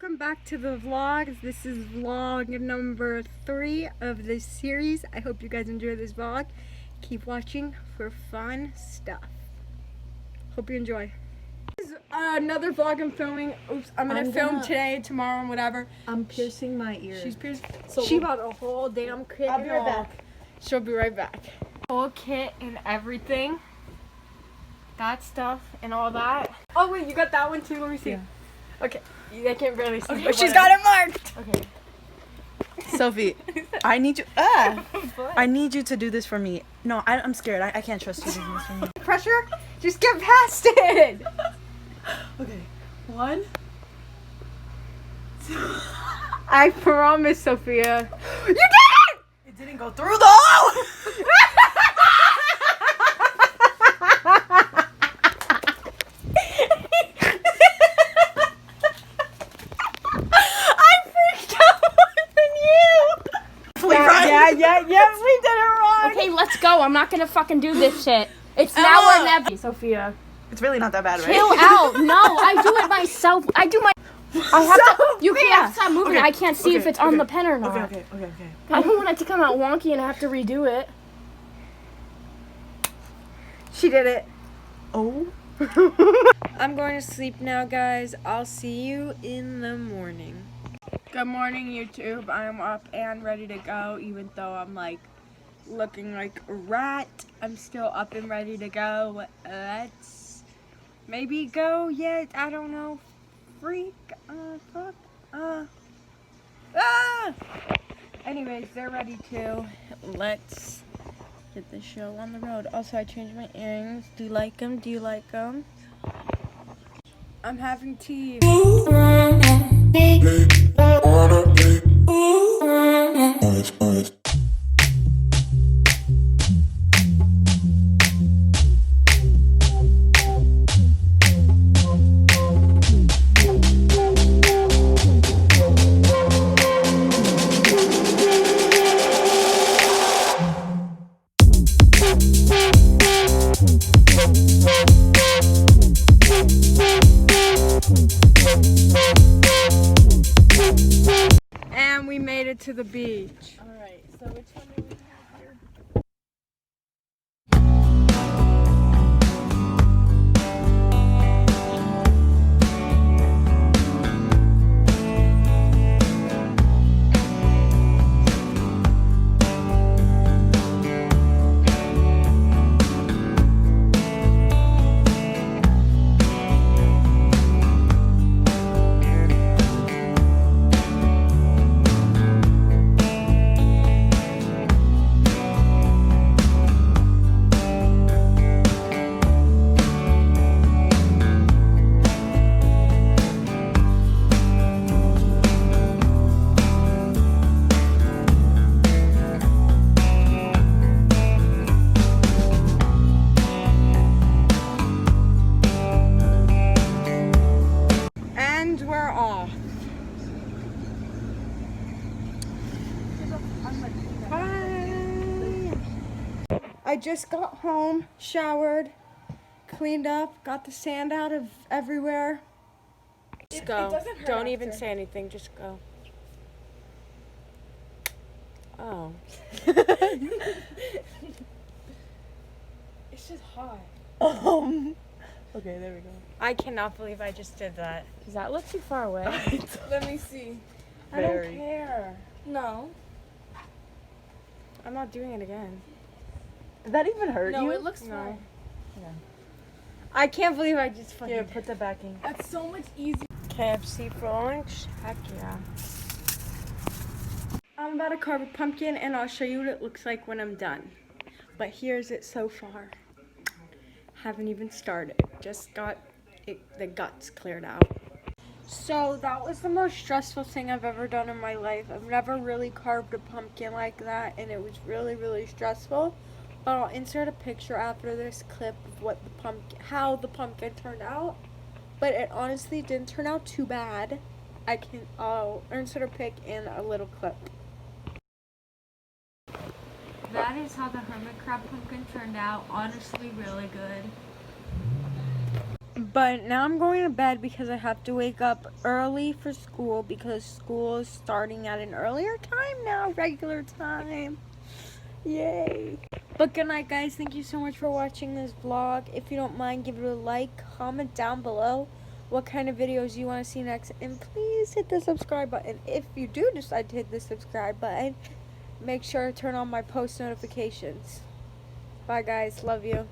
Welcome back to the vlog. This is vlog number 3 of this series. I hope you guys enjoy this vlog. Keep watching for fun stuff. Hope you enjoy. This is another vlog I'm filming. Oops, I'm gonna film today, tomorrow, and whatever. I'm piercing my ear. She's piercing. So she bought a whole damn kit. I'll be right back. She'll be right back. Whole kit and everything. That stuff and all that. Oh wait, you got that one too? Let me see. Yeah. Okay, I can't barely see. Okay, but she's got it marked. Okay. Sophie, I need you. I need you to do this for me. No, I'm scared. I can't trust you to do this for me. Pressure? Just get past it. Okay, 1. I promise, Sophia. You did it! It didn't go through though. Yeah, we did it wrong. Okay, let's go. I'm not gonna fucking do this shit. It's now or never. Sophia. It's really not that bad, right? Chill out. No, I do it myself. I have to. You can't have to stop moving. Okay, I can't see if it's on the pen or not. Okay. I don't want it to come out wonky and I have to redo it. She did it. Oh. I'm going to sleep now, guys. I'll see you in the morning. Good morning, YouTube. I'm up and ready to go, even though I'm like looking like a rat. I'm still up and ready to go. Let's maybe go yet. I don't know. Freak. Fuck. Anyways, they're ready too. Let's get this show on the road. Also, I changed my earrings. Do you like them? Do you like them? I'm having tea. And we made it to the beach. Alright, so which one are we? And we're off. Bye. I just got home, showered, cleaned up, got the sand out of everywhere. Just go. It doesn't hurt Don't even after. say anything, just go. Oh. It's just hot. Okay, there we go. I cannot believe I just did that. Does that look too far away? Let me see. I don't Very. care. No. I'm not doing it again. Did that even hurt No, you? it looks No. fine. I can't believe I just fucking Here, put the backing. That's so much easier. KFC for lunch? Heck yeah. I'm about to carve a pumpkin and I'll show you what it looks like when I'm done. But here's it so far. Haven't even started. Just got the guts cleared out. So that was the most stressful thing I've ever done in my life. I've never really carved a pumpkin like that and it was really, really stressful. But I'll insert a picture after this clip of what how the pumpkin turned out. But it honestly didn't turn out too bad. I'll insert a pic in a little clip. That is how the hermit crab pumpkin turned out. Honestly, really good. But now I'm going to bed because I have to wake up early for school because school is starting at an earlier time now, regular time. Yay. But good night, guys. Thank you so much for watching this vlog. If you don't mind, give it a like, comment down below what kind of videos you want to see next, and please hit the subscribe button. If you do decide to hit the subscribe button, make sure to turn on my post notifications. Bye, guys. Love you.